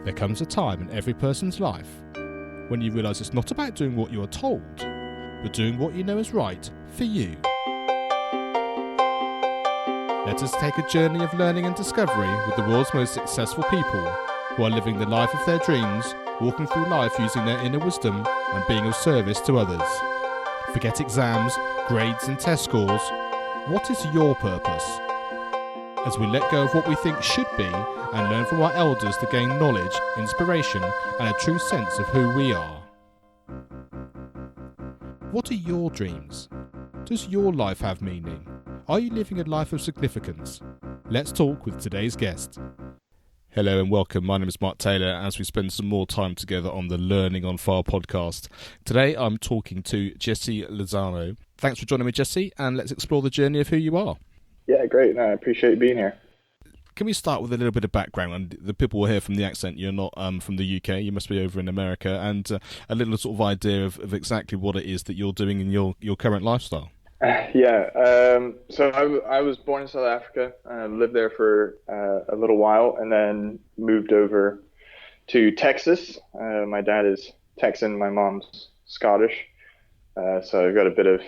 There comes a time in every person's life when you realise it's not about doing what you are told, but doing what you know is right for you. Let us take a journey of learning and discovery with the world's most successful people who are living the life of their dreams, walking through life using their inner wisdom and being of service to others. Forget exams, grades and test scores. What is your purpose? As we let go of what we think should be and learn from our elders to gain knowledge, inspiration and a true sense of who we are. What are your dreams? Does your life have meaning? Are you living a life of significance? Let's talk with today's guest. Hello and welcome. My name is Mark Taylor as we spend some more time together on the Learning on Fire podcast. Today I'm talking to Jesse Lozano. Thanks for joining me, Jesse, and let's explore the journey of who you are. Yeah, great. No, I appreciate being here. Can we start with a little bit of background? And the people will hear from the accent, you're not from the UK, you must be over in America, and a little sort of idea of exactly what it is that you're doing in your current lifestyle. So I was born in South Africa, lived there for a little while, and then moved over to Texas. My dad is Texan, my mom's Scottish, so I've got a bit of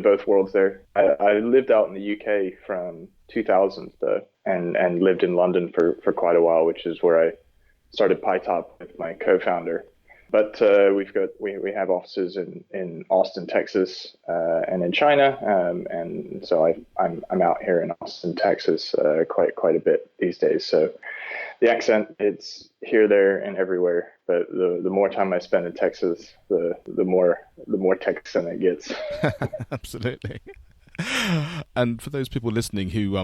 both worlds there. I lived out in the UK from 2000 though, and lived in London for quite a while, which is where I started pitop with my co-founder. But we have offices in Austin, Texas, and in China, and so I'm out here in Austin, Texas, quite a bit these days. So the accent, it's here, there, and everywhere. But the more time I spend in Texas, the more Texan it gets. Absolutely. And for those people listening who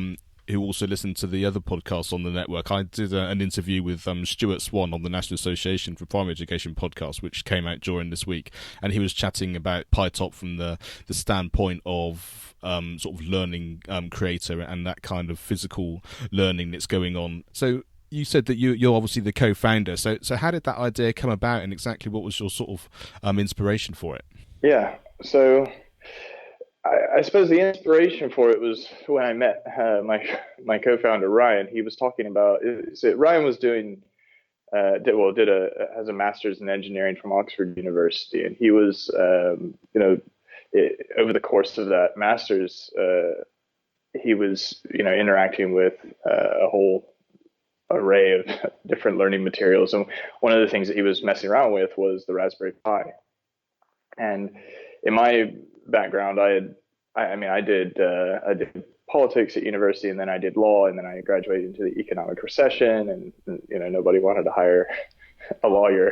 also listen to the other podcasts on the network, I did an interview with Stuart Swan on the National Association for Primary Education podcast, which came out during this week, and he was chatting about pitop from the standpoint of sort of learning creator and that kind of physical learning that's going on. So you said that you're obviously the co-founder. So how did that idea come about, and exactly what was your sort of inspiration for it? Yeah, so I suppose the inspiration for it was when I met my co-founder Ryan. He was talking about Ryan was has a master's in engineering from Oxford University, and he was over the course of that master's he was interacting with a whole array of different learning materials, and one of the things that he was messing around with was the Raspberry Pi. And in my background, I did politics at university, and then I did law, and then I graduated into the economic recession, and nobody wanted to hire a lawyer.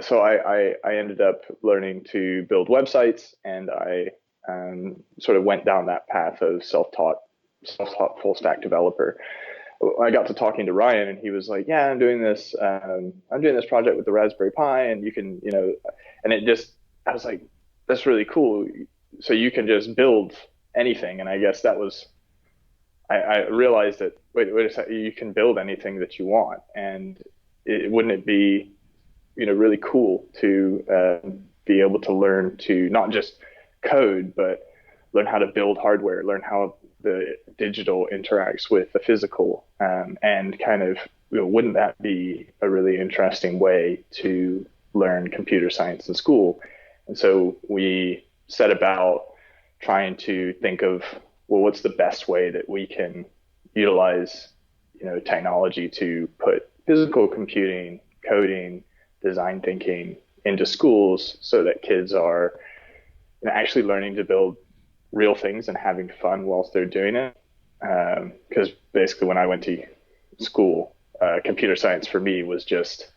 So I ended up learning to build websites, and I sort of went down that path of self-taught full stack developer. I got to talking to Ryan, and he was like, "Yeah, I'm doing this project with the Raspberry Pi, and you can, and I was like, that's really cool. So you can just build anything." And I guess that was, I realized that, wait a second, you can build anything that you want. And wouldn't it be, really cool to be able to learn to not just code, but learn how to build hardware, learn how the digital interacts with the physical, and kind of, wouldn't that be a really interesting way to learn computer science in school? And so we set about trying to think of, well, what's the best way that we can utilize, technology to put physical computing, coding, design thinking into schools so that kids are actually learning to build real things and having fun whilst they're doing it. Because basically when I went to school, computer science for me was just,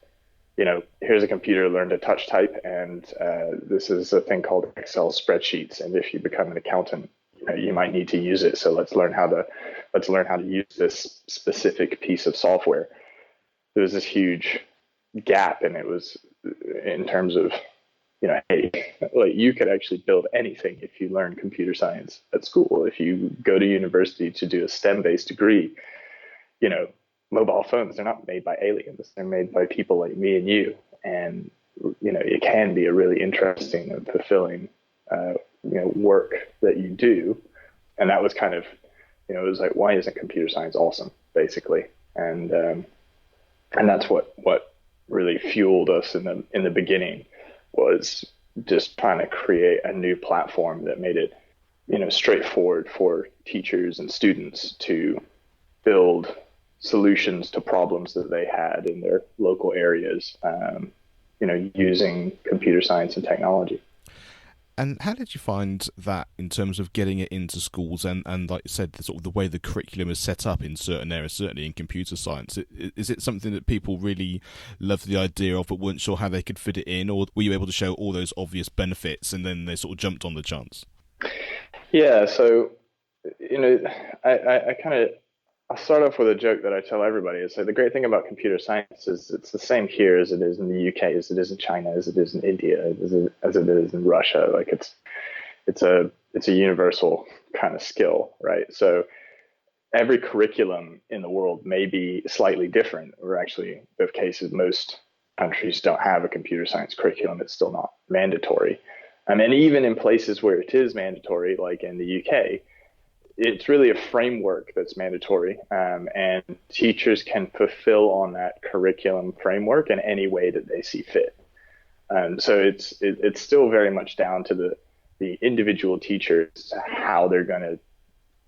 here's a computer, learn to touch type, and this is a thing called Excel spreadsheets. And if you become an accountant, you might need to use it. So let's learn how to use this specific piece of software. There was this huge gap, and it was in terms of, hey, like, you could actually build anything if you learn computer science at school. If you go to university to do a STEM-based degree, mobile phones, they're not made by aliens. They're made by people like me and you. And, it can be a really interesting and fulfilling, work that you do. And that was kind of, it was like, why isn't computer science awesome, basically? And And that's what really fueled us in the beginning, was just trying to create a new platform that made it, straightforward for teachers and students to build solutions to problems that they had in their local areas, using computer science and technology. And how did you find that in terms of getting it into schools and like you said, the sort of the way the curriculum is set up in certain areas, certainly in computer science? Is it something that people really loved the idea of but weren't sure how they could fit it in, or were you able to show all those obvious benefits and then they sort of jumped on the chance? Yeah, so I kind of I'll start off with a joke that I tell everybody. It's like the great thing about computer science is it's the same here as it is in the UK, as it is in China, as it is in India, as it is in Russia. Like it's a universal kind of skill, right? So every curriculum in the world may be slightly different, or actually, the case is most countries don't have a computer science curriculum. It's still not mandatory. And even in places where it is mandatory, like in the UK, it's really a framework that's mandatory, and teachers can fulfill on that curriculum framework in any way that they see fit. So it's still very much down to the individual teachers, how they're going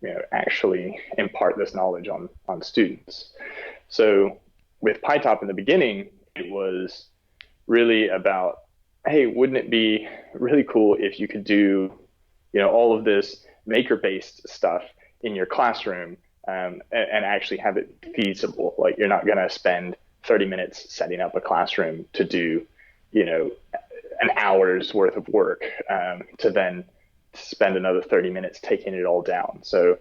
to actually impart this knowledge on students. So with pitop in the beginning, it was really about, hey, wouldn't it be really cool if you could do all of this maker-based stuff in your classroom, and actually have it feasible. Like, you're not going to spend 30 minutes setting up a classroom to do an hour's worth of work, to then spend another 30 minutes taking it all down. So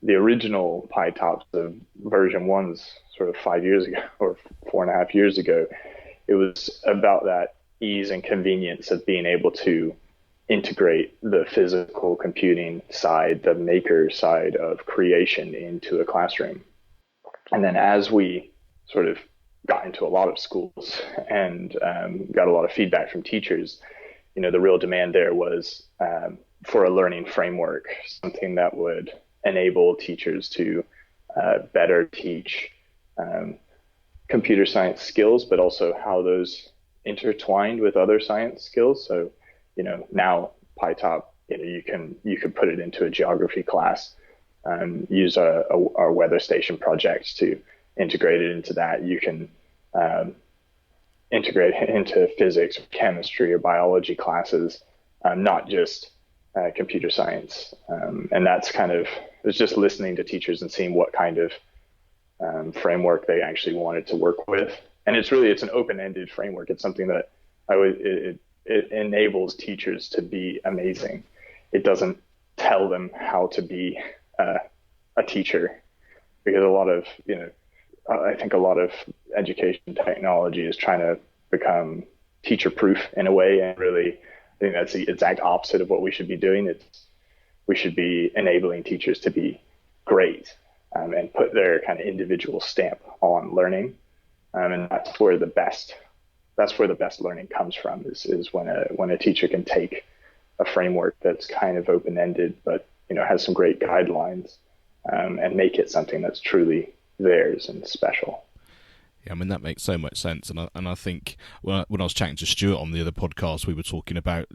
the original PyTops, the version ones, sort of 5 years ago or 4.5 years ago, it was about that ease and convenience of being able to integrate the physical computing side, the maker side of creation into a classroom. And then as we sort of got into a lot of schools and got a lot of feedback from teachers, the real demand there was for a learning framework, something that would enable teachers to better teach computer science skills, but also how those intertwined with other science skills. So now pitop, you could put it into a geography class, use our weather station project to integrate it into that. You can integrate it into physics, or chemistry, or biology classes, not just computer science. And that's it's just listening to teachers and seeing what kind of framework they actually wanted to work with. And it's an open-ended framework. It's something that it enables teachers to be amazing. It doesn't tell them how to be a teacher, because I think a lot of education technology is trying to become teacher-proof in a way, and really, I think that's the exact opposite of what we should be doing. We should be enabling teachers to be great, and put their kind of individual stamp on learning, and that's where the best learning comes from, is when a teacher can take a framework that's kind of open-ended, but has some great guidelines, and make it something that's truly theirs and special. Yeah, I mean, that makes so much sense, and I think when I was chatting to Stuart on the other podcast, we were talking about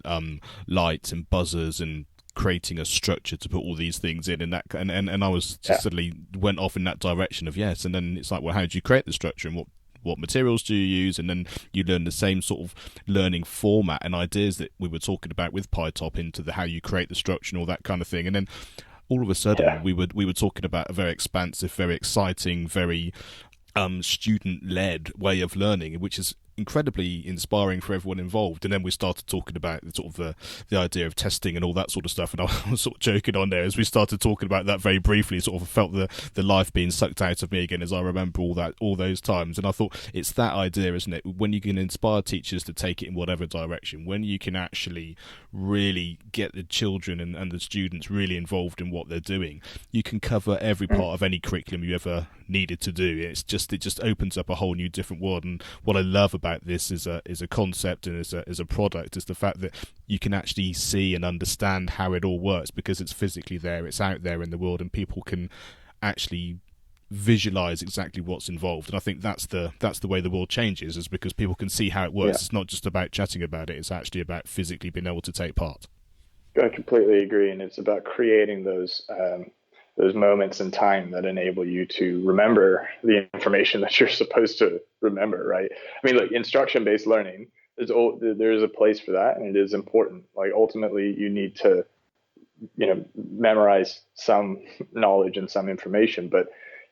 lights and buzzers and creating a structure to put all these things in, and I was just suddenly went off in that direction of yes, and then it's like, well, how do you create the structure, and what materials do you use? And then you learn the same sort of learning format and ideas that we were talking about with pitop into the how you create the structure and all that kind of thing. And then all of a sudden we were talking about a very expansive, very exciting, very student-led way of learning, which is incredibly inspiring for everyone involved. And then we started talking about the idea of testing and all that sort of stuff, and I was sort of joking on there as we started talking about that very briefly, sort of felt the life being sucked out of me again as I remember all those times. And I thought it's that idea, isn't it, when you can inspire teachers to take it in whatever direction, when you can actually really get the children and the students really involved in what they're doing, you can cover every part of any curriculum you ever needed to do. It just opens up a whole new different world. And what I love about this is a concept and as a product is the fact that you can actually see and understand how it all works, because it's physically there, it's out there in the world, and people can actually visualize exactly what's involved. And I think that's the way the world changes, is because people can see how it works. It's not just about chatting about it, it's actually about physically being able to take part. I completely agree, and it's about creating those moments in time that enable you to remember the information that you're supposed to remember, right? I mean, look, instruction-based learning, there's a place for that, and it is important. Like, ultimately, you need to, memorize some knowledge and some information, but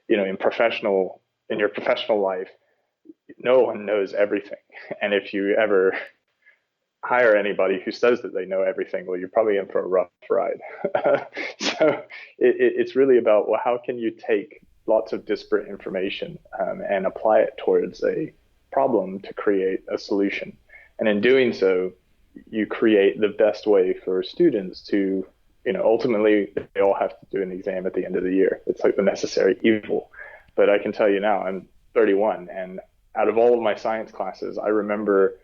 in your professional life, no one knows everything, and if you ever hire anybody who says that they know everything, well, you're probably in for a rough ride. So it's really about, well, how can you take lots of disparate information and apply it towards a problem to create a solution? And in doing so, you create the best way for students to, ultimately, they all have to do an exam at the end of the year. It's like the necessary evil. But I can tell you now, I'm 31, and out of all of my science classes, I remember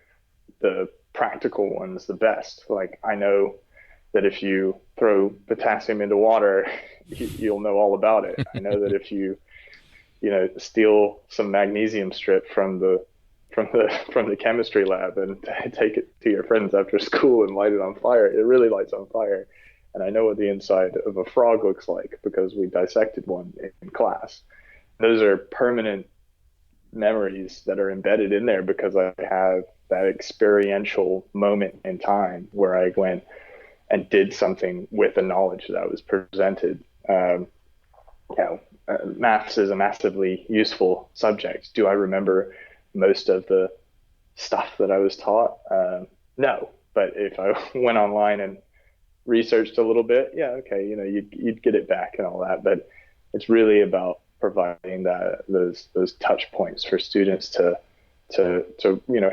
the practical ones the best. Like, I know that if you throw potassium into water, you'll know all about it. I know that if you steal some magnesium strip from the chemistry lab and take it to your friends after school and light it on fire, it really lights on fire. And I know what the inside of a frog looks like because we dissected one in class. Those are permanent memories that are embedded in there because I have that experiential moment in time where I went and did something with the knowledge that was presented. Maths is a massively useful subject. Do I remember most of the stuff that I was taught? No, but if I went online and researched a little bit, you'd get it back and all that. But it's really about providing those touch points for students to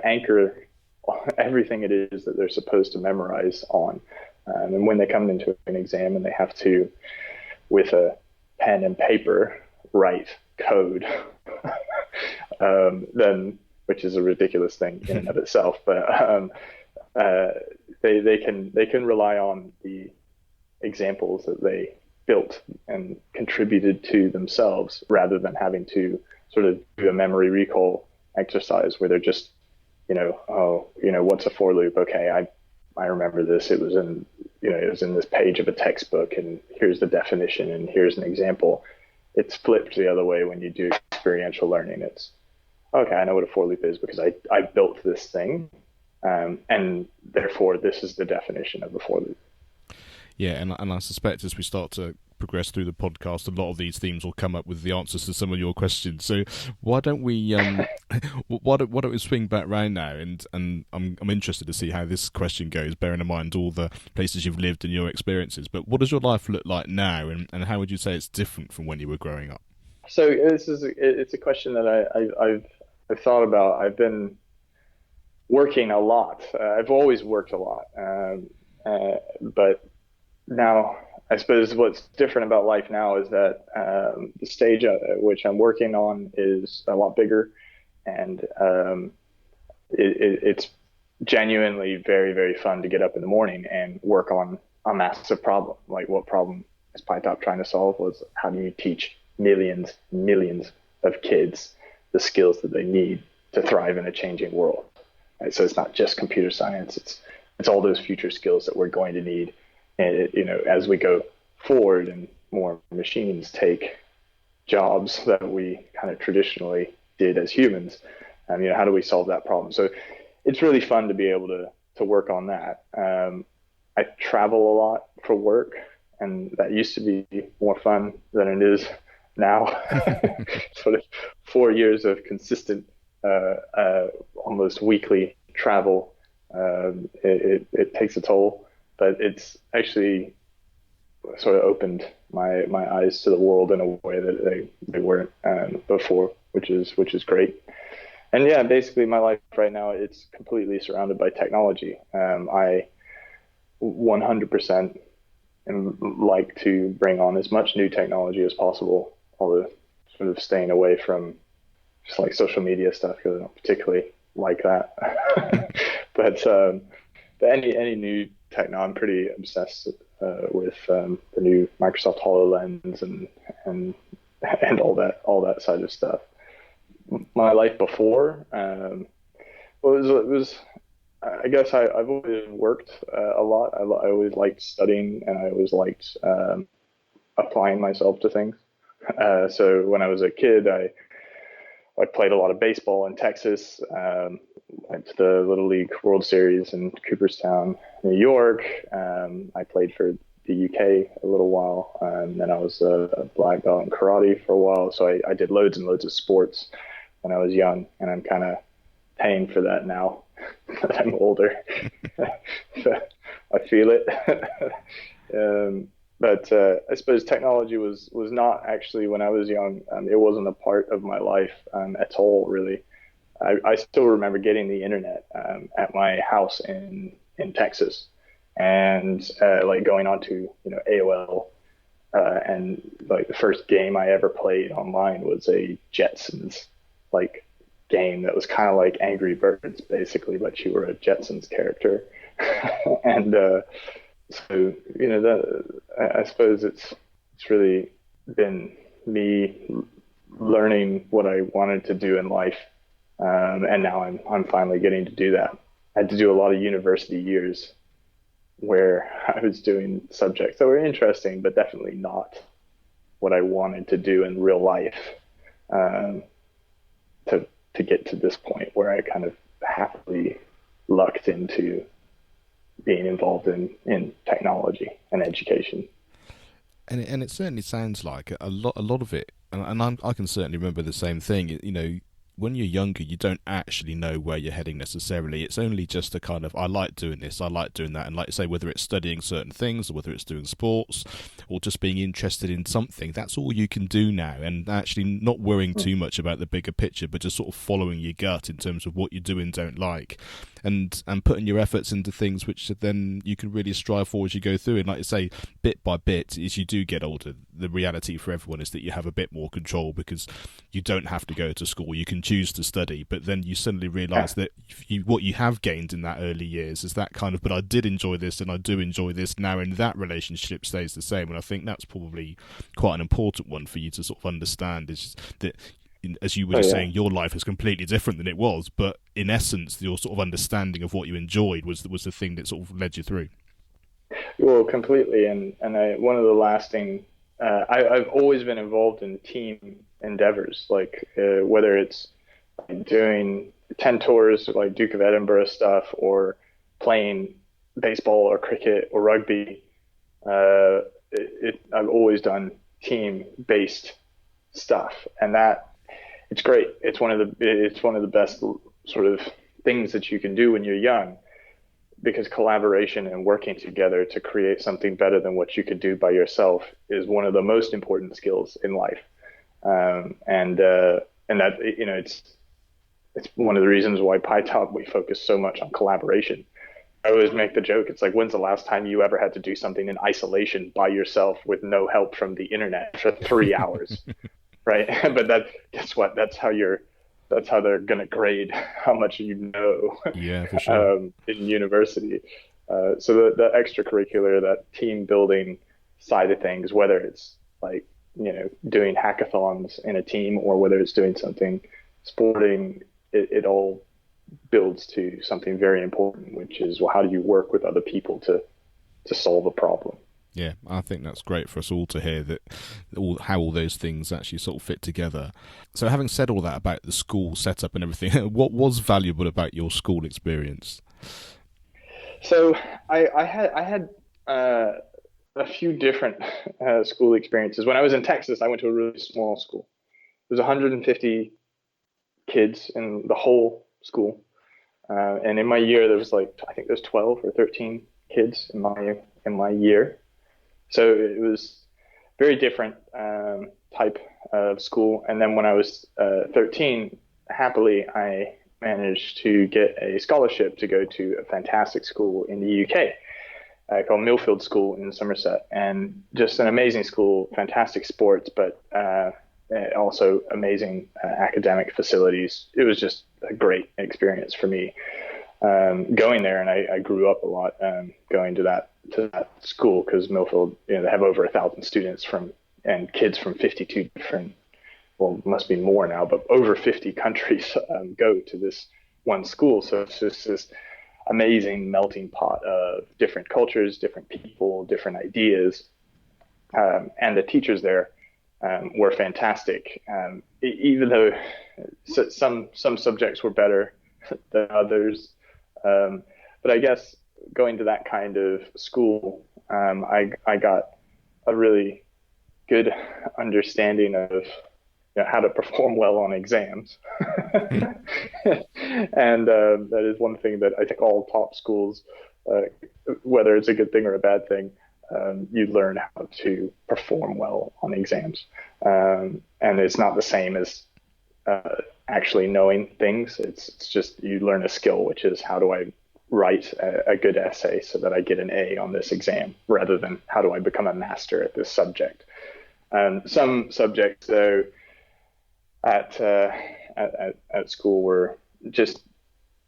anchor everything it is that they're supposed to memorize on. And when they come into an exam and they have to, with a pen and paper, write code, then, which is a ridiculous thing in and of itself, but they can rely on the examples that they built and contributed to themselves, rather than having to sort of do a memory recall exercise where they're just, what's a for loop? Okay, I remember this. It was in this page of a textbook, and here's the definition, and here's an example. It's flipped the other way when you do experiential learning. It's, okay, I know what a for loop is because I built this thing, and therefore this is the definition of a for loop. Yeah, and I suspect as we start to progress through the podcast, a lot of these themes will come up with the answers to some of your questions. So why don't we why don't we swing back round now, and I'm interested to see how this question goes, bearing in mind all the places you've lived and your experiences. But what does your life look like now, and how would you say it's different from when you were growing up? So it's a question that I've thought about. I've been working a lot. I've always worked a lot, but now, I suppose what's different about life now is that the stage at which I'm working on is a lot bigger, and it's genuinely very, very fun to get up in the morning and work on a massive problem. Like, what problem is Pitop trying to solve? Was, how do you teach millions of kids the skills that they need to thrive in a changing world? Right? So it's not just computer science; it's all those future skills that we're going to need. And as we go forward and more machines take jobs that we kind of traditionally did as humans, how do we solve that problem? So it's really fun to be able to work on that. I travel a lot for work, and that used to be more fun than it is now. Sort of 4 years of consistent, almost weekly travel. It takes a toll. But it's actually sort of opened my eyes to the world in a way that they weren't before, which is great. And yeah, basically my life right now, it's completely surrounded by technology. I 100% like to bring on as much new technology as possible, although sort of staying away from just like social media stuff, because I don't particularly like that. But any new techno, I'm pretty obsessed with the new Microsoft HoloLens and and all that side of stuff. My life before, it was I guess I've always worked a lot. I always liked studying, and I always liked applying myself to things. So when I was a kid, I played a lot of baseball in Texas. Went to the Little League World Series in Cooperstown, New York. I played for the UK a little while, and then I was a black belt in karate for a while. So I did loads and loads of sports when I was young, and I'm kind of paying for that now that I'm older. So I feel it. But I suppose technology was not actually, when I was young, it wasn't a part of my life at all, really. I still remember getting the internet at my house in Texas, and like going on to AOL, and like the first game I ever played online was a Jetsons like game that was kind of like Angry Birds basically, but you were a Jetsons character. And so that I suppose it's really been me learning what I wanted to do in life, and now I'm finally getting to do that. I had to do a lot of university years where I was doing subjects that were interesting, but definitely not what I wanted to do in real life, to get to this point where I kind of happily lucked into being involved in technology and education. And it certainly sounds like a lot of it, and I can certainly remember the same thing. When you're younger, you don't actually know where you're heading necessarily. It's only just a kind of, I like doing this, I like doing that. And like you say, whether it's studying certain things or whether it's doing sports or just being interested in something, that's all you can do now. And actually not worrying too much about the bigger picture, but just sort of following your gut in terms of what you do and don't like. And putting your efforts into things which then you can really strive for as you go through. And like you say, bit by bit, as you do get older, the reality for everyone is that you have a bit more control because you don't have to go to school. You can choose to study, but then you suddenly realise that what you have gained in that early years is that kind of, but I did enjoy this and I do enjoy this now, and that relationship stays the same. And I think that's probably quite an important one for you to sort of understand, is that, as you were just saying, your life is completely different than it was, but in essence, your sort of understanding of what you enjoyed was the thing that sort of led you through. Well, completely. And one of the lasting, I've always been involved in team endeavors, like whether it's doing 10 tours like Duke of Edinburgh stuff or playing baseball or cricket or rugby. I've always done team-based stuff, and that it's great. It's one of the best sort of things that you can do when you're young, because collaboration and working together to create something better than what you could do by yourself is one of the most important skills in life. And that, it's one of the reasons why pitop, we focus so much on collaboration. I always make the joke, it's like, when's the last time you ever had to do something in isolation by yourself with no help from the internet for 3 hours, right? But guess what? That's how they're going to grade how much you know. Yeah, for sure. In university. So the extracurricular, that team building side of things, whether it's like, doing hackathons in a team or whether it's doing something sporting, it all builds to something very important, which is, well, how do you work with other people to solve a problem? Yeah, I think that's great for us all to hear that how all those things actually sort of fit together. So having said all that about the school setup and everything, what was valuable about your school experience? So I had a few different school experiences. When I was in Texas, I went to a really small school. There was 150 kids in the whole school. And in my year, there was I think there's 12 or 13 kids in my year. So it was very different type of school. And then when I was 13, happily, I managed to get a scholarship to go to a fantastic school in the UK called Millfield School in Somerset. And just an amazing school, fantastic sports, but also amazing academic facilities. It was just a great experience for me going there, and I grew up a lot going to that school, because Millfield, they have over 1,000 students from and kids from 52 different, well, must be more now, but over 50 countries go to this one school. So it's just this amazing melting pot of different cultures, different people, different ideas. And the teachers there were fantastic, even though some subjects were better than others. But I guess going to that kind of school, I got a really good understanding of how to perform well on exams. And that is one thing that I think all top schools, whether it's a good thing or a bad thing, you learn how to perform well on exams. And it's not the same as actually knowing things. It's just you learn a skill, which is how do I write a good essay so that I get an A on this exam, rather than how do I become a master at this subject. Some subjects, though, at school were just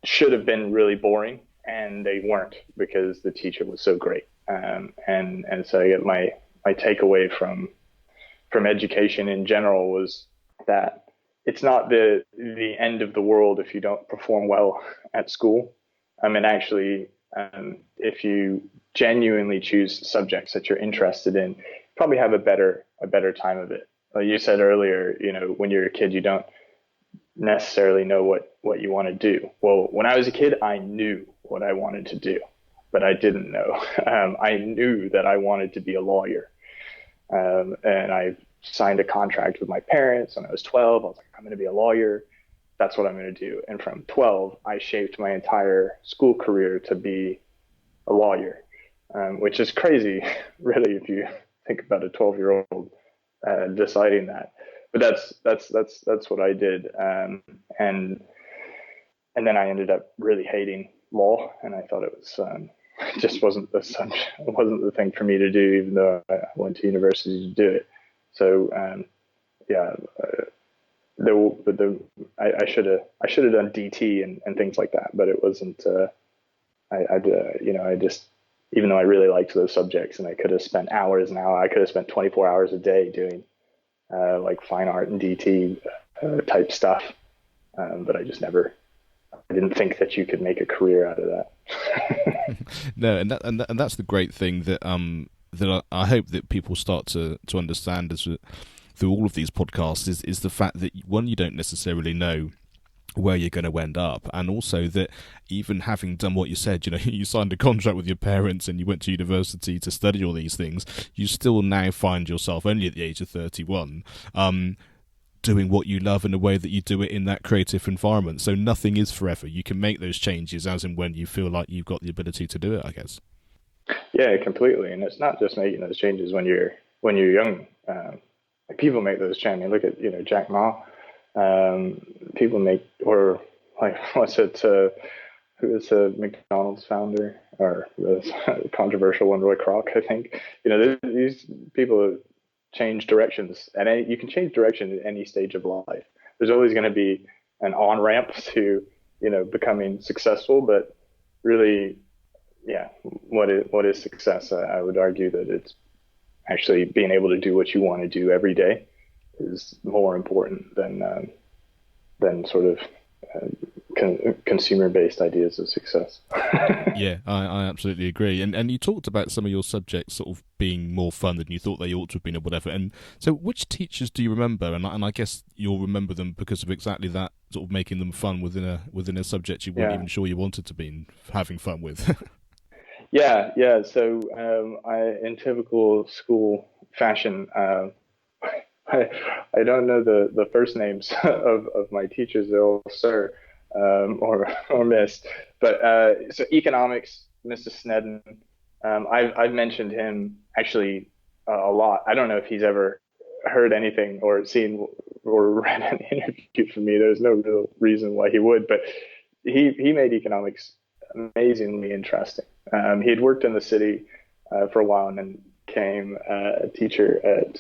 should have been really boring, and they weren't because the teacher was so great. And so I get my takeaway from education in general was that it's not the end of the world if you don't perform well at school. I mean, actually, if you genuinely choose subjects that you're interested in, you probably have a better time of it. Like you said earlier, when you're a kid, you don't necessarily know what you want to do. Well, when I was a kid, I knew what I wanted to do, but I didn't know. I knew that I wanted to be a lawyer. And I signed a contract with my parents when I was 12. I was like, I'm going to be a lawyer. That's what I'm going to do. And from 12, I shaped my entire school career to be a lawyer, which is crazy, really, if you think about a 12-year-old deciding that. But that's what I did. And then I ended up really hating law, and I thought it was just wasn't the thing for me to do, even though I went to university to do it. So I should have done DT and things like that, but it wasn't. I just, even though I really liked those subjects, and I could have spent hours and hours, I could have spent 24 hours a day doing like fine art and DT type stuff, but I didn't think that you could make a career out of that. No, and that's the great thing that that I hope that people start to understand as through all of these podcasts is the fact that, one, you don't necessarily know where you're going to end up, and also that even having done what you said, you signed a contract with your parents and you went to university to study all these things, you still now find yourself only at the age of 31 doing what you love in a way that you do it in that creative environment. So nothing is forever. You can make those changes as and when you feel like you've got the ability to do it, I guess. Yeah, completely. And it's not just making those changes when you're young. People make those changes. I mean, look at Jack Ma. People make, or like, what's it? Who is the McDonald's founder, or the controversial one, Roy Kroc, I think. These people change directions, and you can change direction at any stage of life. There's always going to be an on ramp to becoming successful, but really, yeah, what is success? I would argue that it's actually being able to do what you want to do every day is more important than sort of consumer-based ideas of success. Yeah, I absolutely agree. And you talked about some of your subjects sort of being more fun than you thought they ought to have been, or whatever. And so, which teachers do you remember? And I guess you'll remember them because of exactly that, sort of making them fun within a subject you weren't even sure you wanted to be having fun with. Yeah. So in typical school fashion, I don't know the first names of my teachers. They're all sir or miss. But so economics, Mr. Snedden. I've mentioned him actually a lot. I don't know if he's ever heard anything or seen or read an interview from me. There's no real reason why he would, but he made economics amazingly interesting. He had worked in the city for a while, and then became a teacher at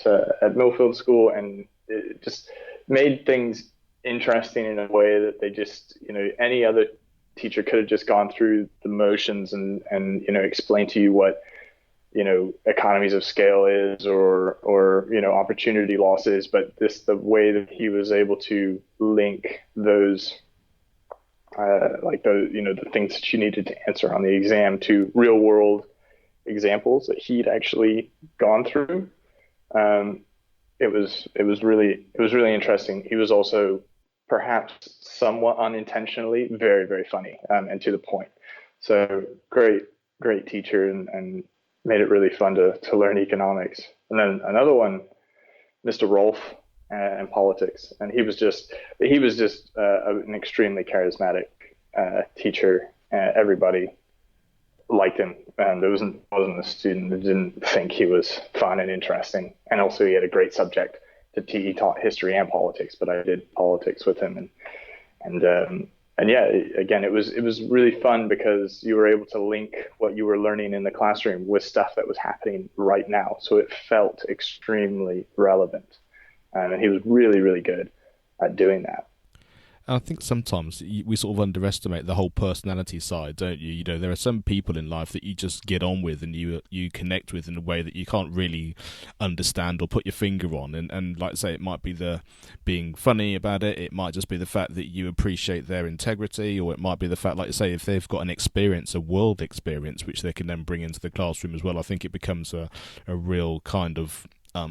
Millfield School, and it just made things interesting in a way that they just, any other teacher could have just gone through the motions and explained to you what economies of scale is, or opportunity loss is, but the way that he was able to link those the things that you needed to answer on the exam to real world examples that he'd actually gone through. It was really interesting. He was also perhaps somewhat unintentionally very, very funny, and to the point. So great teacher, and made it really fun to learn economics. And then another one, Mr. Rolfe, and politics, and he was just an extremely charismatic teacher. Everybody liked him, and there wasn't a student that didn't think he was fun and interesting. And also, he had a great subject he taught history and politics, but I did politics with him, and yeah, again, it was really fun because you were able to link what you were learning in the classroom with stuff that was happening right now, so it felt extremely relevant, and he was really, really good at doing that. I think sometimes we sort of underestimate the whole personality side, don't you? There are some people in life that you just get on with and you connect with in a way that you can't really understand or put your finger on. And like I say, it might be the being funny about it. It might just be the fact that you appreciate their integrity, or it might be the fact, like you say, if they've got an experience, a world experience, which they can then bring into the classroom as well. I think it becomes a real kind of I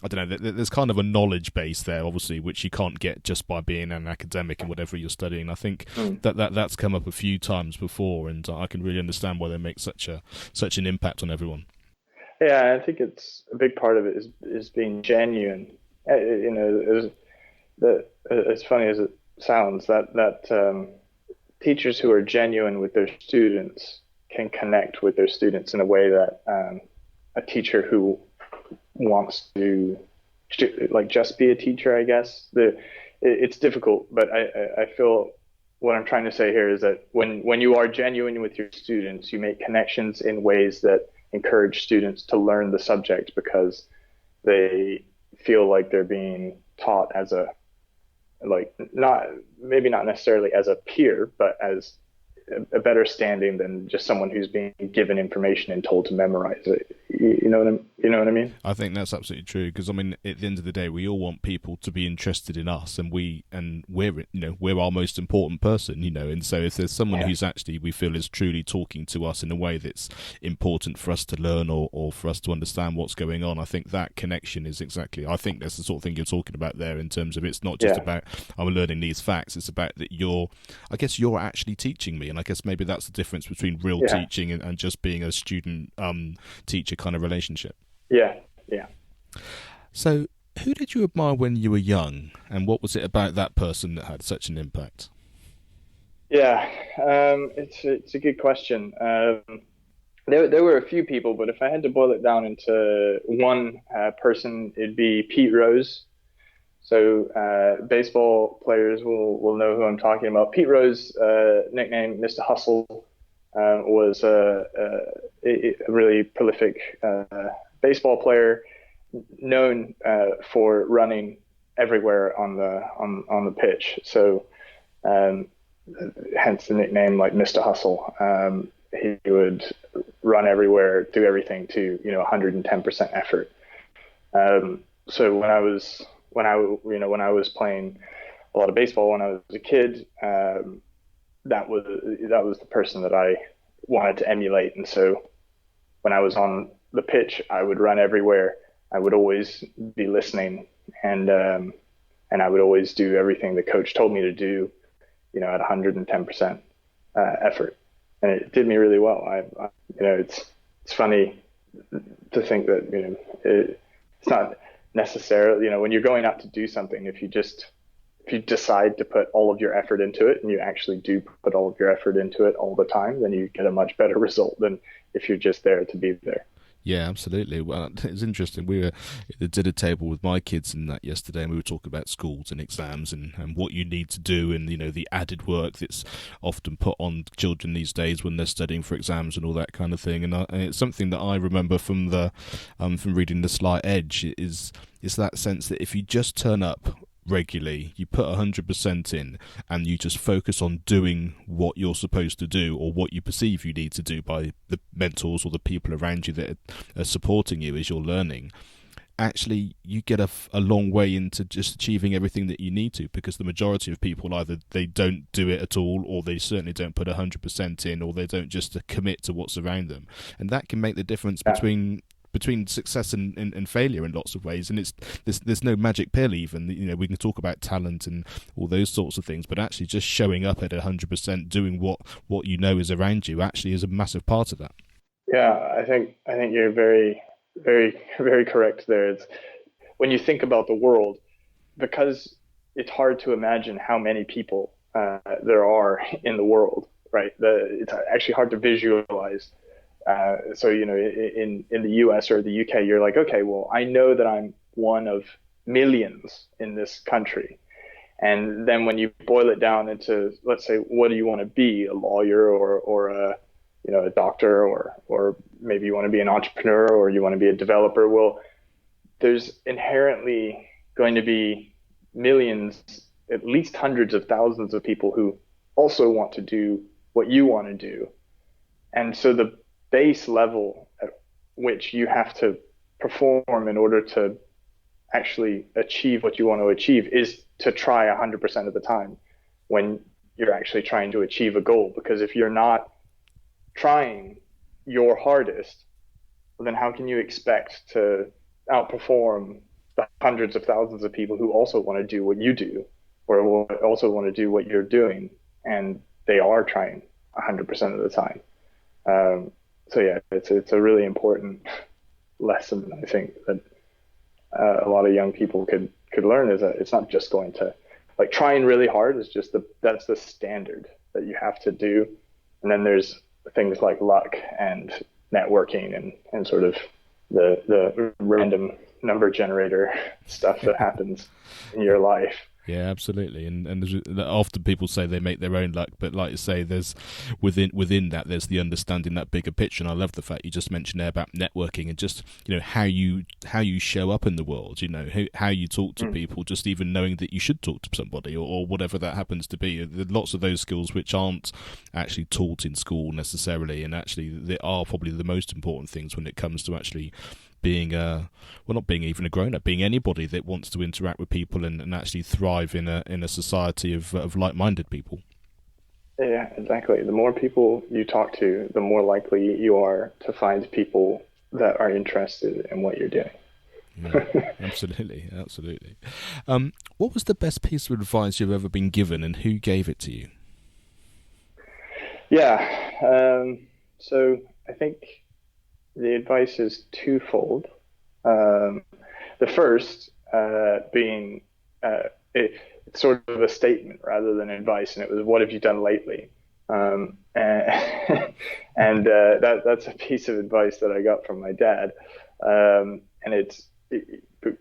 don't know, there's kind of a knowledge base there, obviously, which you can't get just by being an academic in whatever you're studying. I think that's come up a few times before, and I can really understand why they make such an impact on everyone. Yeah, I think it's a big part of it is being genuine. As funny as it sounds, that teachers who are genuine with their students can connect with their students in a way that a teacher who wants to just be a teacher, I guess. It's difficult, but I feel what I'm trying to say here is that when you are genuine with your students, you make connections in ways that encourage students to learn the subject because they feel like they're being taught as maybe not necessarily as a peer, but as a better standing than just someone who's being given information and told to memorize it. You know what I mean? I think that's absolutely true, because I mean, at the end of the day, we all want people to be interested in us, and we're our most important person, and so if there's someone who's actually we feel is truly talking to us in a way that's important for us to learn or for us to understand what's going on, I think that connection is I think that's the sort of thing you're talking about there, in terms of it's not just about I'm learning these facts, it's about that you're actually teaching me. And I guess maybe that's the difference between real teaching and just being a student teacher kind of relationship. Yeah. So who did you admire when you were young, and what was it about that person that had such an impact? Yeah, it's a good question. There were a few people, but if I had to boil it down into one person, it'd be Pete Rose. So baseball players will know who I'm talking about. Pete Rose, nicknamed Mr. Hustle, was a really prolific baseball player, known for running everywhere on the pitch. So hence the nickname, like Mr. Hustle. He would run everywhere, do everything to 110% effort. So when I was playing a lot of baseball when I was a kid, that was the person that I wanted to emulate. And so when I was on the pitch, I would run everywhere. I would always be listening, and I would always do everything the coach told me to do, at 110% effort, and it did me really well. It's funny to think that it's not necessarily, when you're going out to do something, if you decide to put all of your effort into it, and you actually do put all of your effort into it all the time, then you get a much better result than if you're just there to be there. Yeah, absolutely. Well, it's interesting. We were at the dinner table with my kids and that yesterday, and we were talking about schools and exams and what you need to do, and the added work that's often put on children these days when they're studying for exams and all that kind of thing. And it's something that I remember from reading The Slight Edge is that sense that if you just turn up regularly, you put 100% in, and you just focus on doing what you're supposed to do, or what you perceive you need to do by the mentors or the people around you that are supporting you as you're learning, actually you get a long way into just achieving everything that you need to, because the majority of people, either they don't do it at all, or they certainly don't put 100% in, or they don't just commit to what's around them. And that can make the difference between success and failure in lots of ways. And there's no magic pill even. We can talk about talent and all those sorts of things, but actually just showing up at 100%, doing what you know is around you, actually is a massive part of that. Yeah, I think you're very, very, very correct there. It's when you think about the world, because it's hard to imagine how many people there are in the world, right? It's actually hard to visualize. So, in the US or the UK, you're like, okay, well, I know that I'm one of millions in this country. And then when you boil it down into, let's say, what do you want to be? A lawyer or a doctor, or maybe you want to be an entrepreneur, or you want to be a developer. Well, there's inherently going to be millions, at least hundreds of thousands of people who also want to do what you want to do. And so the base level at which you have to perform in order to actually achieve what you want to achieve is to try 100% of the time when you're actually trying to achieve a goal. Because if you're not trying your hardest, then how can you expect to outperform the hundreds of thousands of people who also want to do what you do, or will also want to do what you're doing, and they are trying 100% of the time. So yeah, it's a really important lesson, I think, that a lot of young people could learn, is that it's not just going to, like, trying really hard is just that's the standard that you have to do. And then there's things like luck and networking and sort of the random number generator stuff that happens in your life. Yeah, absolutely. And often people say they make their own luck, but like you say, there's within that, there's the understanding that bigger picture. And I love the fact you just mentioned there about networking and just how you show up in the world. How you talk to people, just even knowing that you should talk to somebody or whatever that happens to be. There are lots of those skills which aren't actually taught in school necessarily, and actually they are probably the most important things when it comes to actually being not being even a grown-up, being anybody that wants to interact with people and actually thrive in a society of like-minded people. Yeah, exactly. The more people you talk to, the more likely you are to find people that are interested in what you're doing. Yeah, absolutely. What was the best piece of advice you've ever been given, and who gave it to you? Yeah, so I think the advice is twofold. The first being it's sort of a statement rather than advice, and it was, "What have you done lately?" And that's a piece of advice that I got from my dad. And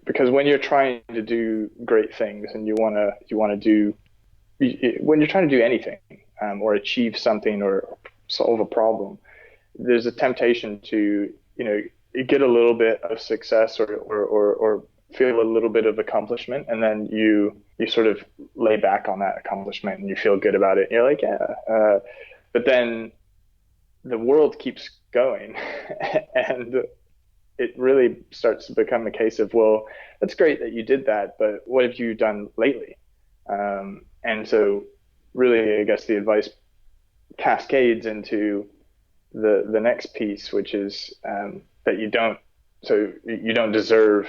because when you're trying to do great things and when you're trying to do anything or achieve something or solve a problem, there's a temptation to, get a little bit of success or feel a little bit of accomplishment, and then you sort of lay back on that accomplishment and you feel good about it. And you're like, yeah. But then the world keeps going and it really starts to become a case of, well, that's great that you did that, but what have you done lately? And so really, I guess the advice cascades into the next piece, which is that you don't deserve,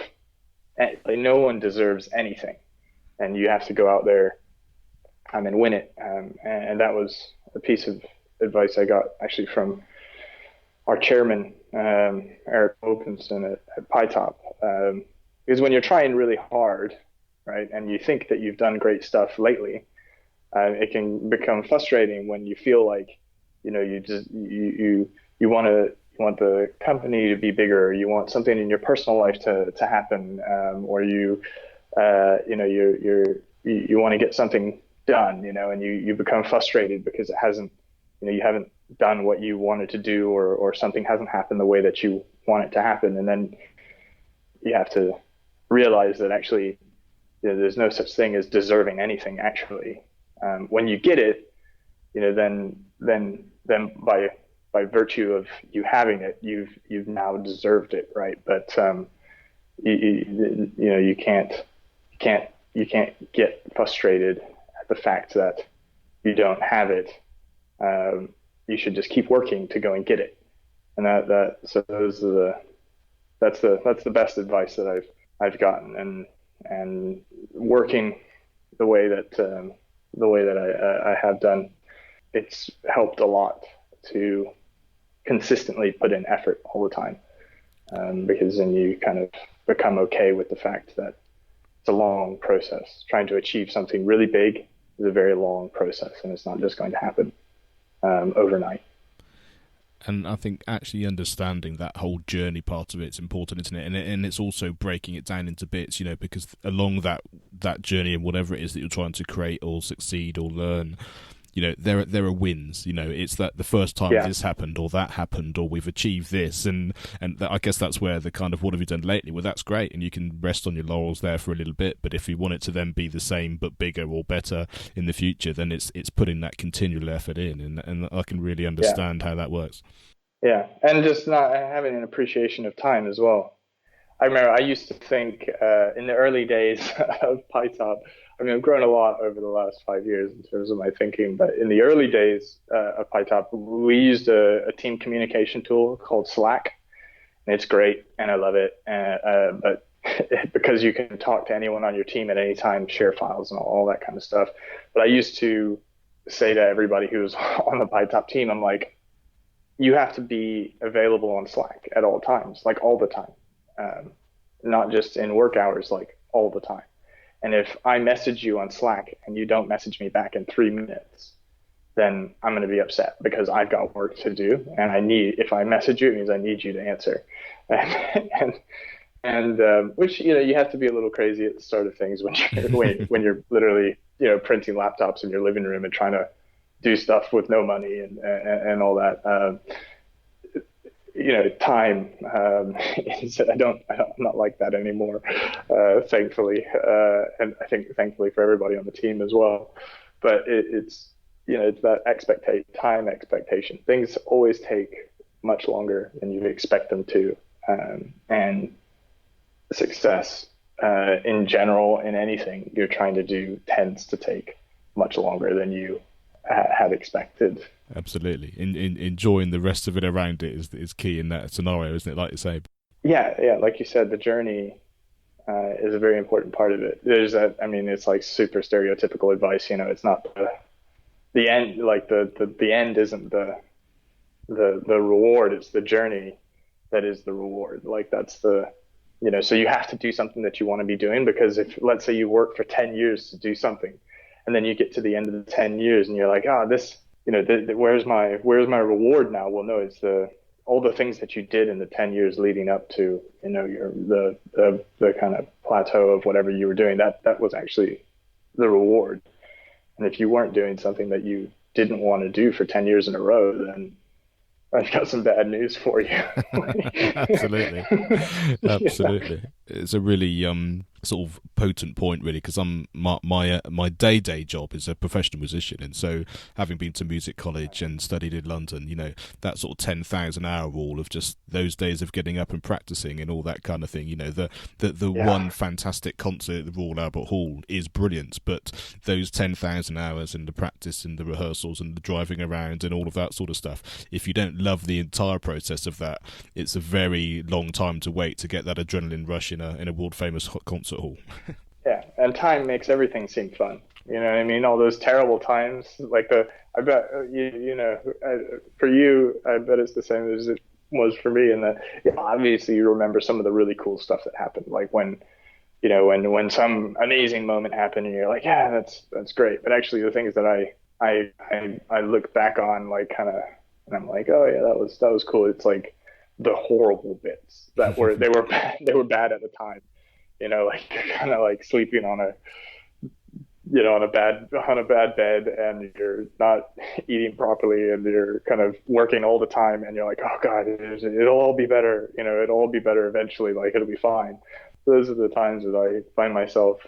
like, no one deserves anything, and you have to go out there and win it. And that was a piece of advice I got actually from our chairman, Eric Wilkinson at Pitop, because when you're trying really hard, right, and you think that you've done great stuff lately, it can become frustrating when you feel like, you want the company to be bigger, you want something in your personal life to happen, or you want to get something done, and you become frustrated because it hasn't, you haven't done what you wanted to do, or something hasn't happened the way that you want it to happen. And then you have to realize that actually there's no such thing as deserving anything actually. When you get it, then by virtue of you having it, you've now deserved it, right? But you can't get frustrated at the fact that you don't have it. You should just keep working to go and get it. And that's the best advice that I've gotten, and working the way that I have done, it's helped a lot to consistently put in effort all the time, because then you kind of become okay with the fact that it's a long process. Trying to achieve something really big is a very long process, and it's not just going to happen overnight. And I think actually understanding that whole journey part of it's important, isn't it? And it's also breaking it down into bits, because along that journey and whatever it is that you're trying to create or succeed or learn, there are wins. It's that the first time this happened or that happened or we've achieved this, and I guess that's where the kind of what have you done lately? Well, that's great, and you can rest on your laurels there for a little bit. But if you want it to then be the same but bigger or better in the future, then it's putting that continual effort in, and I can really understand how that works. Yeah, and just not having an appreciation of time as well. I remember I used to think in the early days of pitop. I mean, I've grown a lot over the last 5 years in terms of my thinking, but in the early days of pitop, we used a team communication tool called Slack, and it's great, and I love it. But because you can talk to anyone on your team at any time, share files and all that kind of stuff. But I used to say to everybody who was on the pitop team, I'm like, you have to be available on Slack at all times, like all the time, not just in work hours, like all the time. And if I message you on Slack and you don't message me back in 3 minutes, then I'm going to be upset because I've got work to do. And if I message you, it means I need you to answer. And which, you have to be a little crazy at the start of things when you're literally, printing laptops in your living room and trying to do stuff with no money and all that. Time I'm not like that anymore, thankfully, and I think thankfully for everybody on the team as well. But it's that time expectation. Things always take much longer than you expect them to, and success in general in anything you're trying to do tends to take much longer than you had expected. Absolutely. Enjoying the rest of it around it is key in that scenario, isn't it? Like you say. Yeah. Like you said, the journey is a very important part of it. It's like super stereotypical advice. It's not the end. Like the end isn't the reward. It's the journey that is the reward. Like that's so you have to do something that you want to be doing, because if, let's say, you work for 10 years to do something, and then you get to the end of the 10 years and you're like, where's my reward now? Well, no, it's all the things that you did in the 10 years leading up to, the kind of plateau of whatever you were doing. That was actually the reward. And if you weren't doing something that you didn't want to do for 10 years in a row, then I've got some bad news for you. Absolutely. It's a really sort of potent point, really, because my day job is a professional musician, and so having been to music college and studied in London, that sort of 10,000 hour rule of just those days of getting up and practicing and all that kind of thing. The one fantastic concert at the Royal Albert Hall is brilliant, but those 10,000 hours in the practice and the rehearsals and the driving around and all of that sort of stuff, if you don't love the entire process of that, it's a very long time to wait to get that adrenaline rush in a world famous concert hall. Yeah, and time makes everything seem fun. You know what I mean? All those terrible times, like I bet for you, I bet it's the same as it was for me. And that, obviously you remember some of the really cool stuff that happened, like when some amazing moment happened, and you're like, yeah, that's great. But actually, the things that I look back on, like kind of, and I'm like, oh yeah, that was cool. It's like the horrible bits that were bad at the time. Like kind of like sleeping on a bad bed, and you're not eating properly, and you're kind of working all the time, and you're like, oh God, it'll all be better. It'll all be better eventually. Like it'll be fine. Those are the times that I find myself,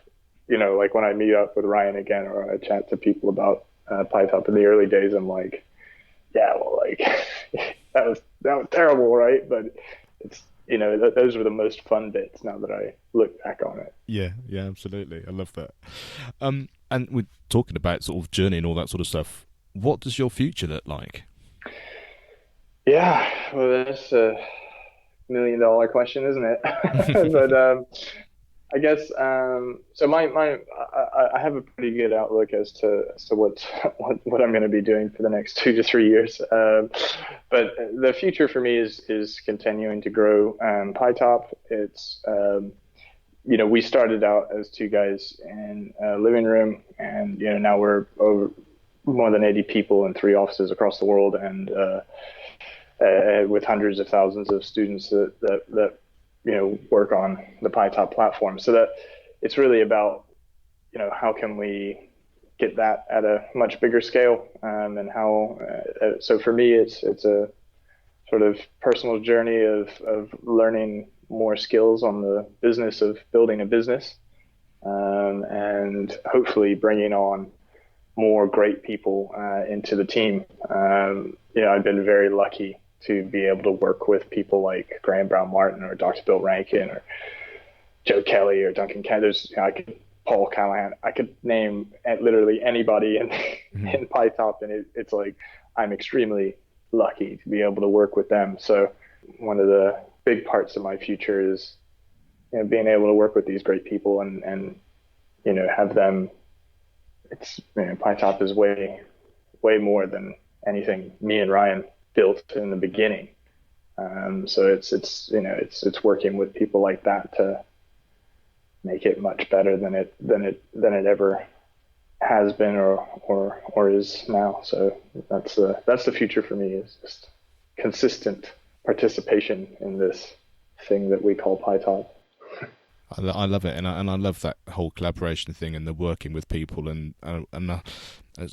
like when I meet up with Ryan again, or I chat to people about pitop in the early days, I'm like, yeah, well, like that was terrible, right? But it's, those were the most fun bits now that I look back on it. Yeah, yeah, absolutely. I love that. And we're talking about sort of journey and all that sort of stuff. What does your future look like? Yeah, well, that's a $1 million question, isn't it? But I guess so. I have a pretty good outlook as to what I'm going to be doing for the next 2 to 3 years. But the future for me is continuing to grow pitop. It's we started out as two guys in a living room, and now we're over more than 80 people in 3 offices across the world, and with hundreds of thousands of students that work on the pitop platform. So that it's really about how can we get that at a much bigger scale, and how. So for me, it's a sort of personal journey of learning more skills on the business of building a business, and hopefully bringing on more great people into the team. I've been very lucky to be able to work with people like Graham Brown Martin or Dr. Bill Rankin or Joe Kelly or Duncan Kenders. Paul Callahan. I could name literally anybody in pitop, and it's like I'm extremely lucky to be able to work with them. So one of the big parts of my future is being able to work with these great people and have them. It's pitop is way more than anything me and Ryan built in the beginning. So it's working with people like that to make it much better than it ever has been or is now. So that's the future for me, is just consistent participation in this thing that we call pitop. I love it, and I love that whole collaboration thing and the working with people, and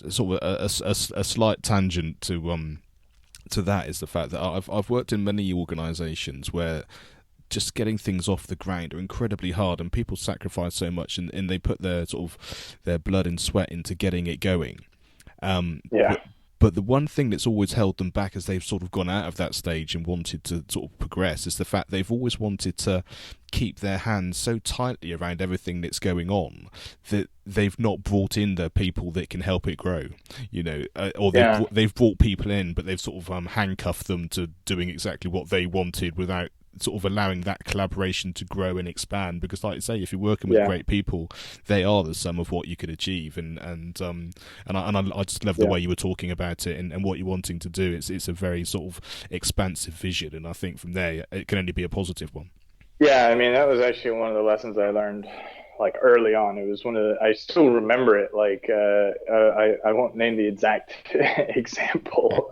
sort of a slight tangent to that is the fact that I've worked in many organisations where just getting things off the ground are incredibly hard, and people sacrifice so much, and they put their sort of their blood and sweat into getting it going. But the one thing that's always held them back as they've sort of gone out of that stage and wanted to sort of progress is the fact they've always wanted to keep their hands so tightly around everything that's going on that they've not brought in the people that can help it grow, or they've brought people in, but they've sort of handcuffed them to doing exactly what they wanted without sort of allowing that collaboration to grow and expand. Because like I say, if you're working with great people, they are the sum of what you could achieve, and I just love the way you were talking about it and what you're wanting to do. It's a very sort of expansive vision, and I think from there it can only be a positive one. Yeah, I mean, that was actually one of the lessons I learned like early on. It was I still remember it. Like I won't name the exact example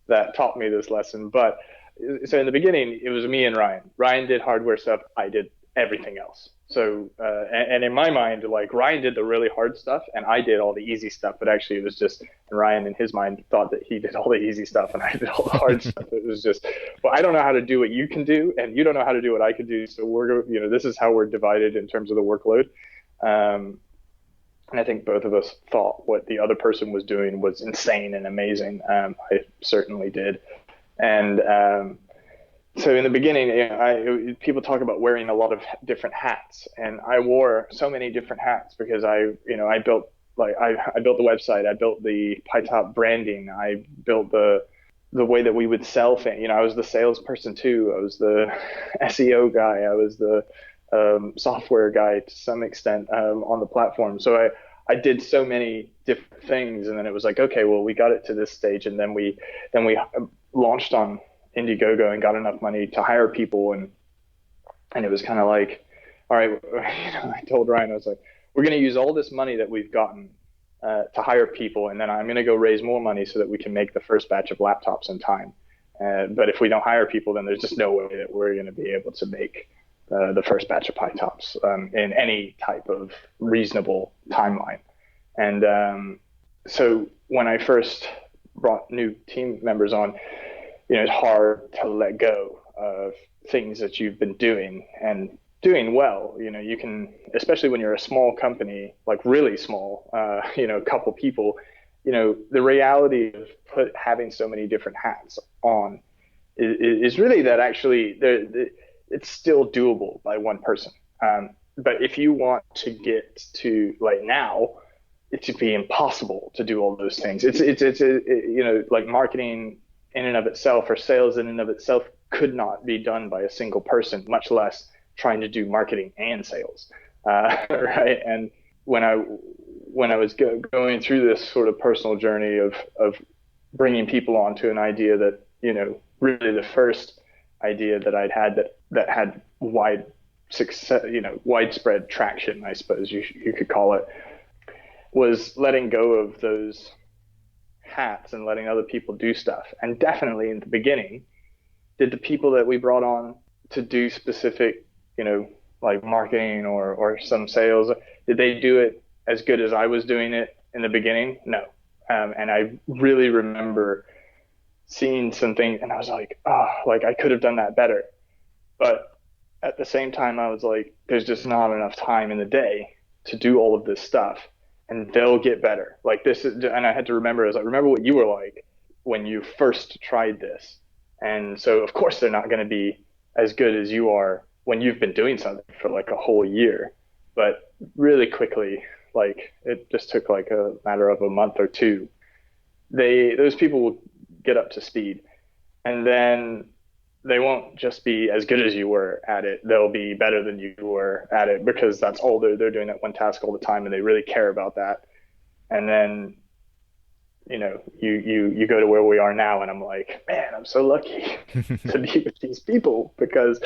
that taught me this lesson, but so in the beginning, it was me and Ryan. Ryan did hardware stuff. I did everything else. So, and in my mind, like Ryan did the really hard stuff and I did all the easy stuff, but actually it was just, and Ryan in his mind thought that he did all the easy stuff and I did all the hard stuff. It was just, well, I don't know how to do what you can do and you don't know how to do what I can do. So this is how we're divided in terms of the workload. And I think both of us thought what the other person was doing was insane and amazing. I certainly did. And so in the beginning, people talk about wearing a lot of different hats, and I wore so many different hats because I built I built the website, I built the pitop branding, I built the way that we would sell things. I was the salesperson too. I was the SEO guy. I was the software guy to some extent on the platform. So I did so many different things, and then it was like, okay, well, we got it to this stage, and then we launched on Indiegogo and got enough money to hire people, and it was kind of like, all right, I told Ryan, I was like, we're going to use all this money that we've gotten to hire people, and then I'm going to go raise more money so that we can make the first batch of laptops in time. But if we don't hire people, then there's just no way that we're going to be able to make the first batch of pitops in any type of reasonable timeline. And so when I first brought new team members on, it's hard to let go of things that you've been doing and doing well. You can, especially when you're a small company, like really small, a couple people, the reality of having so many different hats on is really that actually it's still doable by one person. But if you want to get to like now, it should be impossible to do all those things. Like marketing in and of itself or sales in and of itself could not be done by a single person, much less trying to do marketing and sales, right? And when I was going through this sort of personal journey of bringing people onto an idea that, really the first idea that I'd had that had wide success, widespread traction, I suppose you could call it, was letting go of those hats and letting other people do stuff. And definitely in the beginning, did the people that we brought on to do specific, like marketing or some sales, did they do it as good as I was doing it in the beginning? No. And I really remember seeing some things and I was like, like I could have done that better. But at the same time, I was like, there's just not enough time in the day to do all of this stuff, and they'll get better. Like this is, and I had to remember, remember what you were like when you first tried this. And so of course they're not going to be as good as you are when you've been doing something for like a whole year. But really quickly, like it just took like a matter of a month or two, those people will get up to speed, and then they won't just be as good as you were at it. They'll be better than you were at it, because that's all they're doing that one task all the time, and they really care about that. And then, you go to where we are now, and I'm like, man, I'm so lucky to be with these people, because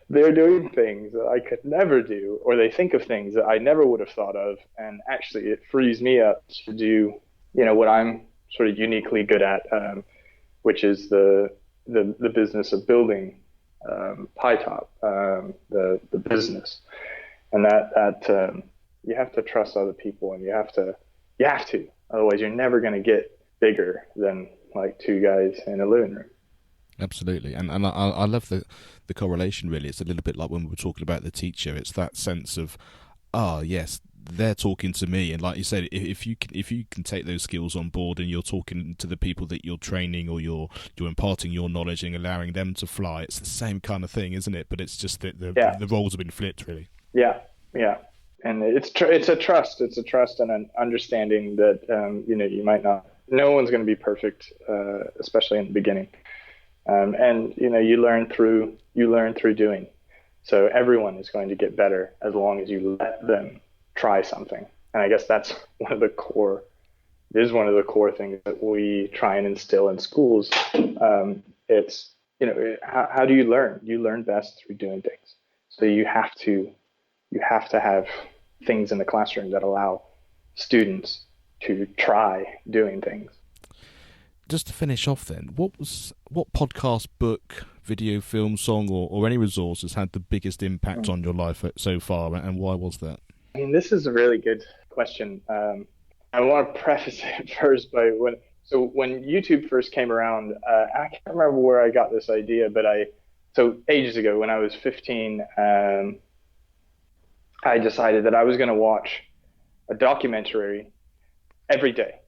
they're doing things that I could never do, or they think of things that I never would have thought of. And actually it frees me up to do, what I'm sort of uniquely good at, which is the business of building pitop, the business. And that you have to trust other people, and you have to, otherwise you're never going to get bigger than like two guys in a living room. Absolutely, and I love the correlation. Really, it's a little bit like when we were talking about the teacher. It's that sense of, yes, they're talking to me, and like you said, if you can take those skills on board, and you're talking to the people that you're training, or you're imparting your knowledge and allowing them to fly, it's the same kind of thing, isn't it? But it's just that the roles have been flipped, really. Yeah, and it's a trust. It's a trust and an understanding that you might not. No one's going to be perfect, especially in the beginning. And you learn through doing. So everyone is going to get better as long as you let them try something. And I guess that's one of the core things that we try and instill in schools. It's how do you learn? You learn best through doing things. So you have to have things in the classroom that allow students to try doing things. Just to finish off then, what podcast, book, video, film, song, or any resource has had the biggest impact on your life so far, and why was that? I mean, this is a really good question. I want to preface it first by when YouTube first came around, I can't remember where I got this idea, but so ages ago when I was 15, I decided that I was going to watch a documentary every day.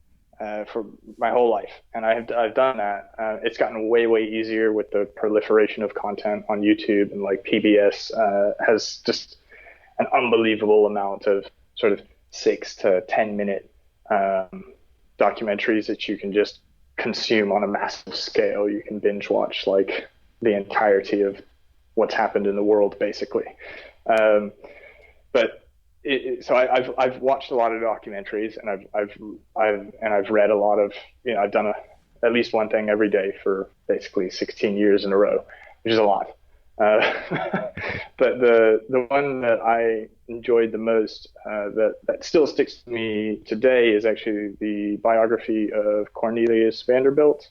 For my whole life, and I've done that. It's gotten way easier with the proliferation of content on YouTube, and like PBS has just an unbelievable amount of sort of 6 to 10 minute documentaries that you can just consume on a massive scale. You can binge watch like the entirety of what's happened in the world, basically. So I've watched a lot of documentaries, and I've read a lot of, I've done at least one thing every day for basically 16 years in a row, which is a lot. But the one that I enjoyed the most, that still sticks to me today, is actually the biography of Cornelius Vanderbilt.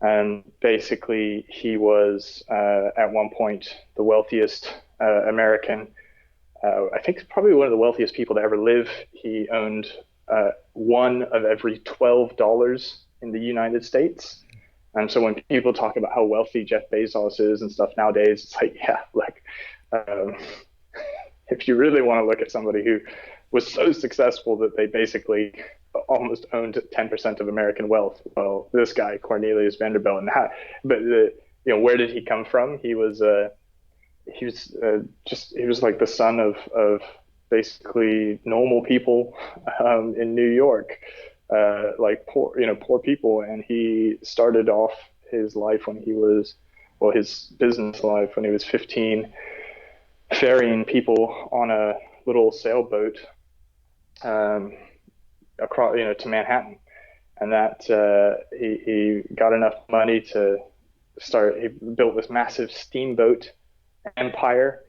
And basically he was at one point the wealthiest American. I think probably one of the wealthiest people to ever live. He owned one of every $12 in the United States. And so when people talk about how wealthy Jeff Bezos is and stuff nowadays, it's like, yeah, like Um, if you really want to look at somebody who was so successful that they basically almost owned 10% of American wealth, well, this guy Cornelius Vanderbilt, where did he come from? He was like the son of basically normal people in New York, like poor people, and he started off his life his business life when he was 15, ferrying people on a little sailboat across, to Manhattan, and that he got enough money to start. He built this massive steamboat empire,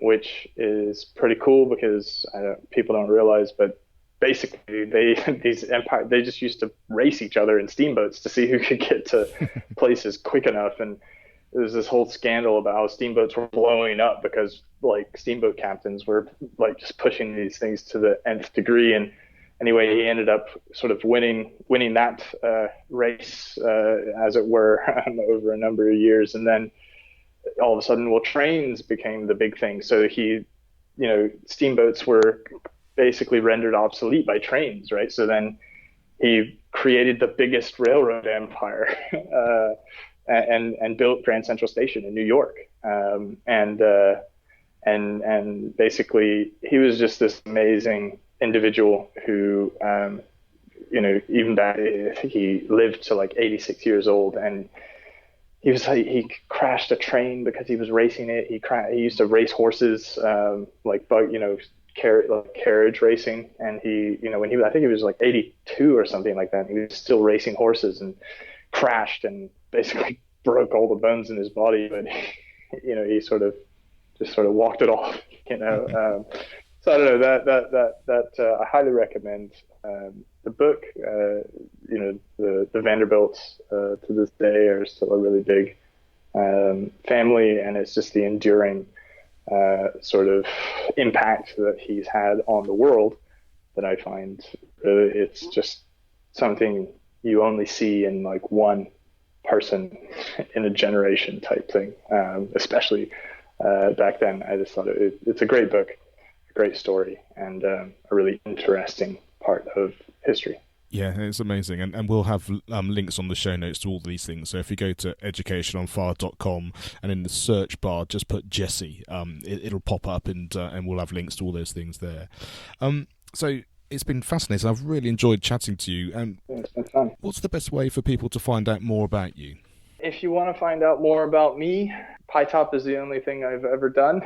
which is pretty cool because people don't realize, but basically they just used to race each other in steamboats to see who could get to places quick enough. And there's this whole scandal about how steamboats were blowing up because like steamboat captains were like just pushing these things to the nth degree. And anyway, he ended up sort of winning that race, as it were, over a number of years. And then all of a sudden, trains became the big thing. So steamboats were basically rendered obsolete by trains, right? So then he created the biggest railroad empire and built Grand Central Station in New York. And basically, he was just this amazing individual who, even back, I think he lived to like 86 years old, and he crashed a train because he was racing it. He used to race horses, carriage racing. And I think he was like 82 or something like that. He was still racing horses and crashed and basically broke all the bones in his body. But, he sort of walked it off, So I don't know I highly recommend the book. The Vanderbilts to this day are still a really big family, and it's just the enduring sort of impact that he's had on the world that I find it's just something you only see in like one person in a generation type thing, especially back then. I just thought it's a great book, a great story, and a really interesting part of history. Yeah, it's amazing. And we'll have links on the show notes to all these things. So if you go to educationonfire.com and in the search bar, just put Jesse, it'll pop up and we'll have links to all those things there. So it's been fascinating. I've really enjoyed chatting to you. Yeah, it's been fun. What's the best way for people to find out more about you? If you want to find out more about me, Pitop is the only thing I've ever done.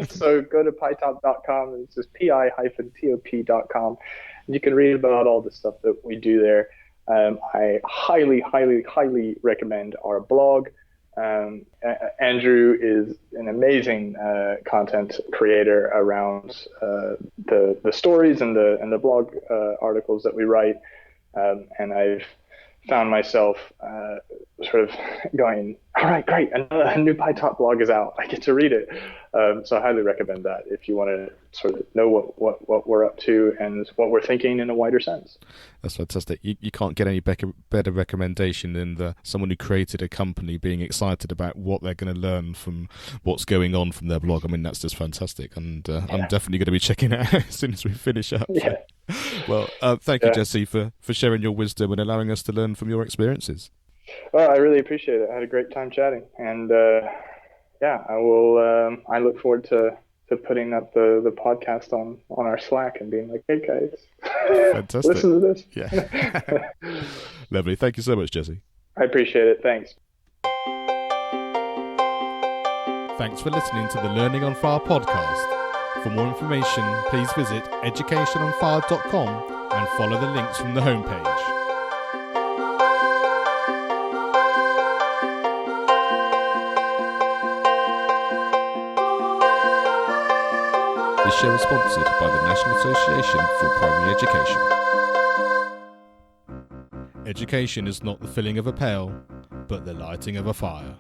So go to pitop.com. It's just pi-top.com. And you can read about all the stuff that we do there. I highly, highly, highly recommend our blog. Andrew is an amazing content creator around the stories and the blog articles that we write. And I've found myself sort of going, all right, great, a new Pitop blog is out. I get to read it. So I highly recommend that if you want to sort of know what we're up to and what we're thinking in a wider sense. That's fantastic. You can't get any better recommendation than someone who created a company being excited about what they're going to learn from what's going on from their blog. I mean, that's just fantastic. And I'm definitely going to be checking it out as soon as we finish up. Yeah. Well, thank you, Jesse, for sharing your wisdom and allowing us to learn from your experiences. Well, I really appreciate it. I had a great time chatting. And I will. I look forward to putting up the podcast on our Slack and being like, hey guys, fantastic, listen to this. Yeah. Lovely. Thank you so much, Jesse. I appreciate it. Thanks. Thanks for listening to the Learning on Fire podcast. For more information, please visit educationonfire.com and follow the links from the homepage. This show is sponsored by the National Association for Primary Education. Education is not the filling of a pail, but the lighting of a fire.